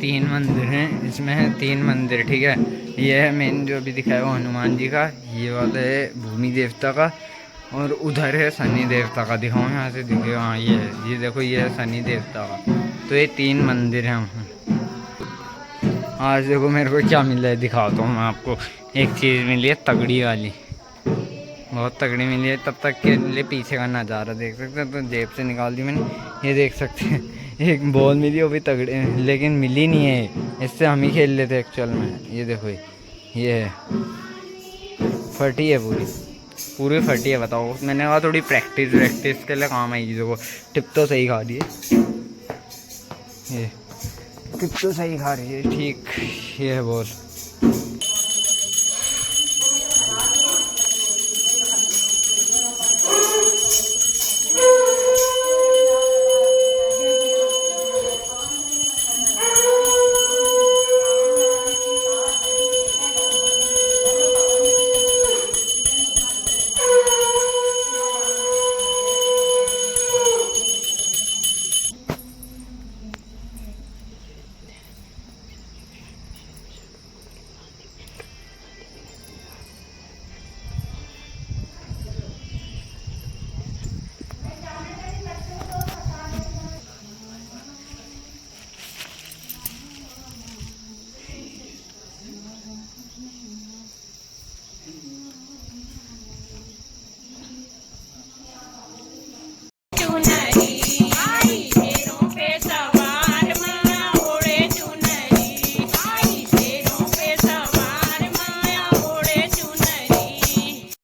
तीन मंदिर हैं, इसमें है 3 मंदिर, ठीक है। ये है मेन जो अभी दिखाया वो हनुमान जी का, ये वाला है भूमि देवता का, और उधर है शनि देवता का। दिखाओ यहाँ से दिखे, हाँ ये देखो, ये है शनि देवता का। तो ये 3 मंदिर हैं। आज देखो मेरे को क्या मिला है, दिखाता हूँ मैं आपको। एक चीज़ मिली है तगड़ी वाली, बहुत तगड़ी मिली है। तब तक के लिए पीछे का नज़ारा देख सकते हैं, तो जेब से निकाल दी मैंने, ये देख सकते हैं। एक बॉल मिली, वो भी तगड़ी, लेकिन मिली नहीं है, इससे हम ही खेल लेते एक्चुअल में। ये देखो, ये है, फटी है, पूरी फटी है। बताओ, मैंने कहा थोड़ी प्रैक्टिस के लिए काम आएगी। देखो टिप तो सही खा रही है, ये टिप तो सही खा रही है, ठीक। ये है बॉल।